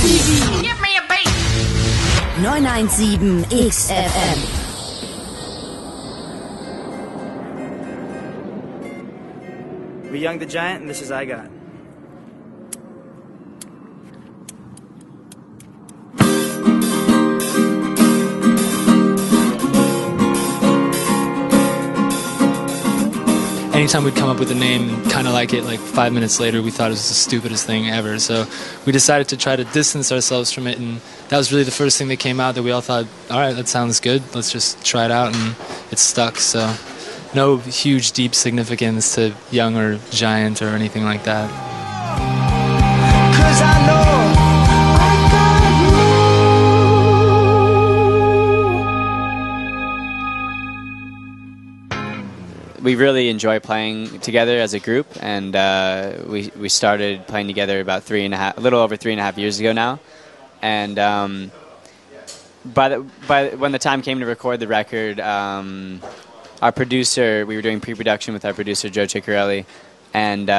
BoostTV. Give me a beat. 917 XFM. We're Young the Giant, and this is I Got. Anytime we'd come up with a name and kind of like it, like 5 minutes later, we thought it was the stupidest thing ever. So we decided to try to distance ourselves from it, and that was really the first thing that came out that we all thought, all right, that sounds good. Let's just try it out, and it stuck. So no huge, deep significance to Young or Giant or anything like that. 'Cause I know we really enjoy playing together as a group, and we started playing together about a little over 3.5 years ago now. And when the time came to record the record, our producer, we were doing pre-production with our producer Joe Ciccarelli, and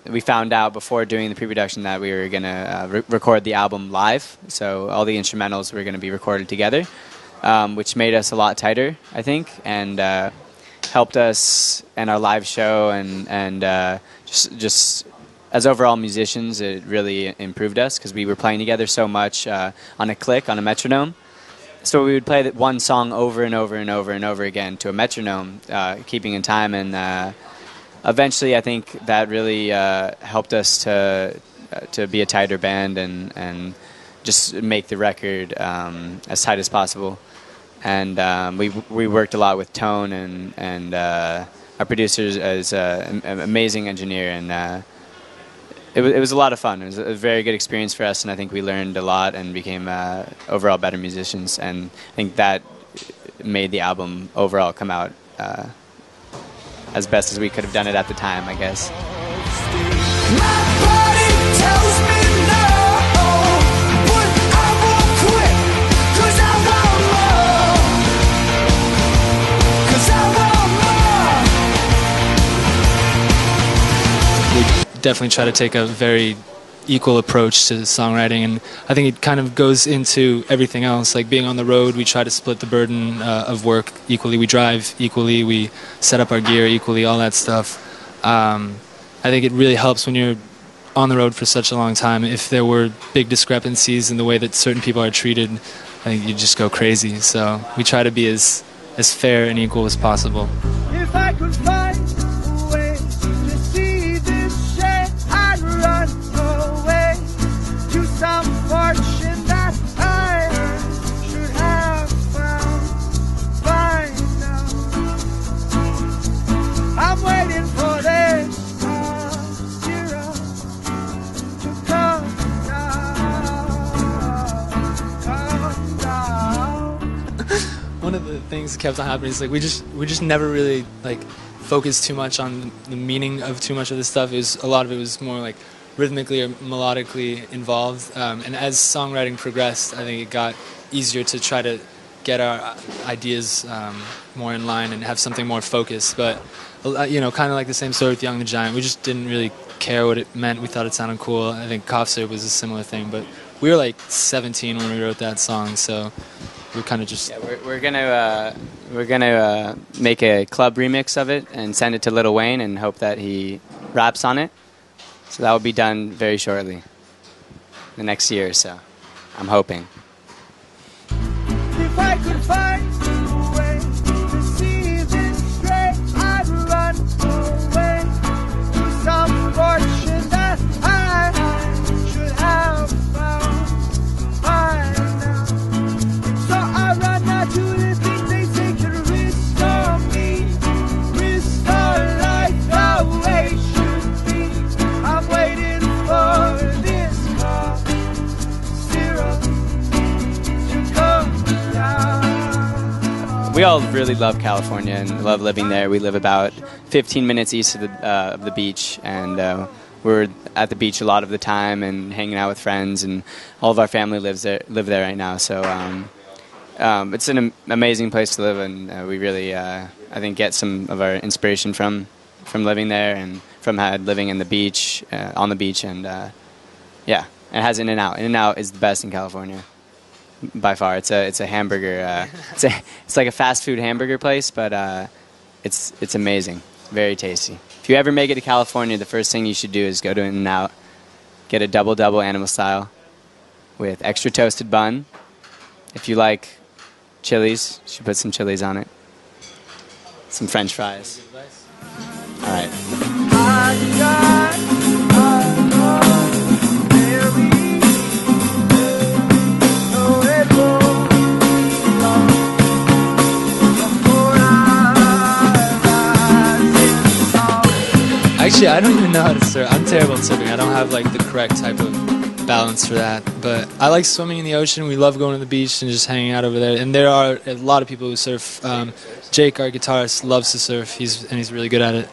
we found out before doing the pre-production that we were going to record the album live. So all the instrumentals were going to be recorded together, which made us a lot tighter, I think, and helped us in our live show, and just as overall musicians, it really improved us because we were playing together so much on a click, on a metronome. So we would play that one song over and over and over and over again to a metronome, keeping in time, and eventually I think that really helped us to be a tighter band and just make the record as tight as possible. And we worked a lot with Tone, and our producer is an amazing engineer, and it was a lot of fun. It was a very good experience for us, and I think we learned a lot and became overall better musicians, and I think that made the album overall come out as best as we could have done it at the time, I guess. my body tells me no, but I won't quit, 'cause I want more, 'cause I want more. We definitely try to take a very equal approach to songwriting, and I think it kind of goes into everything else. Like being on the road, we try to split the burden of work equally. We drive equally, we set up our gear equally, all that stuff. I think it really helps when you're on the road for such a long time. If there were big discrepancies in the way that certain people are treated, I think you'd just go crazy. So we try to be as fair and equal as possible. If I could find a way to see this shade, I'd run away to some fortune that I should have found by now. I'm waiting for this zero to come down. One of the things that kept on happening is like we just never really like focused too much on the meaning of too much of this stuff. A lot of it was more like rhythmically or melodically involved, and as songwriting progressed, I think it got easier to try to get our ideas more in line and have something more focused. But kind of like the same story with Young the Giant. We just didn't really care what it meant. We thought it sounded cool. I think Cough Syrup was a similar thing, but we were like 17 when we wrote that song, so we kind of just... Yeah, we're gonna make a club remix of it and send it to Lil Wayne and hope that he raps on it. So that will be done very shortly, the next year or so. I'm hoping. If I could find a way to see this straight, I'd run away to some fortune that I should have found by now. So I run out to the things they say can restore me, restore life the way it should be. I'm waiting for this car zero to come down. We all really love California and love living there. We live about 15 minutes east of the beach, and we're at the beach a lot of the time and hanging out with friends, and all of our family live there right now. So it's an amazing place to live, and we really, I think, get some of our inspiration from living there and from living in the beach, on the beach, and yeah. And it has In-N-Out. In-N-Out is the best in California, by far. It's a hamburger. It's like a fast food hamburger place, but it's amazing. Very tasty. If you ever make it to California, the first thing you should do is go to In-N-Out, get a double animal style with extra toasted bun. If you like chilies, you should put some chilies on it. Some French fries. All right. Actually, I don't even know how to surf. I'm terrible at surfing. I don't have like the correct type of balance for that. But I like swimming in the ocean. We love going to the beach and just hanging out over there. And there are a lot of people who surf. Jake, our guitarist, loves to surf. He's really good at it.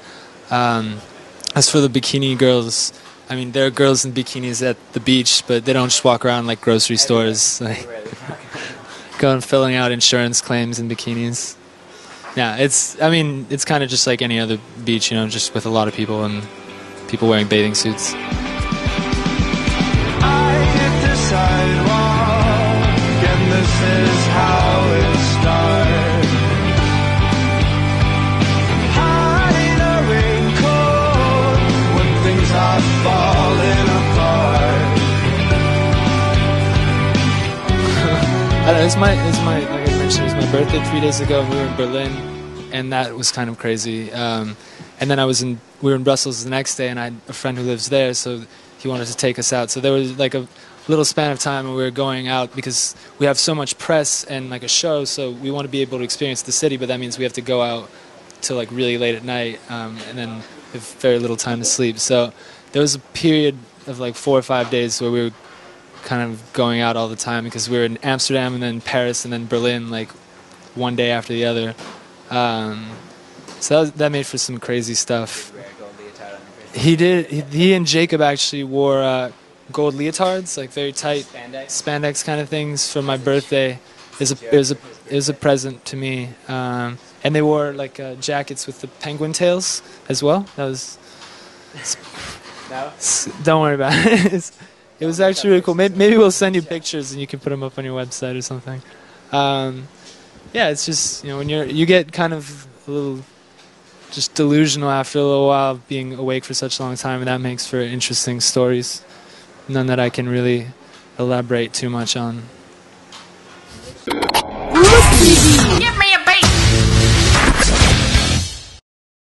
As for the bikini girls, I mean, there are girls in bikinis at the beach, but they don't just walk around like grocery stores, like going filling out insurance claims in bikinis. Yeah, it's kind of just like any other beach, you know, just with a lot of people and people wearing bathing suits. I hit the sidewalk, and this is how it starts. Hide a raincoat when things are falling apart. I don't know, it's my like I mentioned, it was my birthday 3 days ago, and we were in Berlin, and that was kind of crazy. And then we were in Brussels the next day, and I had a friend who lives there, so he wanted to take us out. So there was like a little span of time when we were going out because we have so much press and like a show, so we want to be able to experience the city, but that means we have to go out till like really late at night, and then we have very little time to sleep. So there was a period of like 4 or 5 days where we were kind of going out all the time because we were in Amsterdam and then Paris and then Berlin like one day after the other. So that made for some crazy stuff. He did. He and Jacob actually wore gold leotards, like very tight spandex kind of things for my birthday. It was a present to me. And they wore like jackets with the penguin tails as well. That was. No? Don't worry about it. It was actually really cool. Maybe we'll send you pictures and you can put them up on your website or something. Yeah, it's just, you know, when you get kind of a little just delusional after a little while of being awake for such a long time, and that makes for interesting stories. None that I can really elaborate too much on. BoostTV. Give me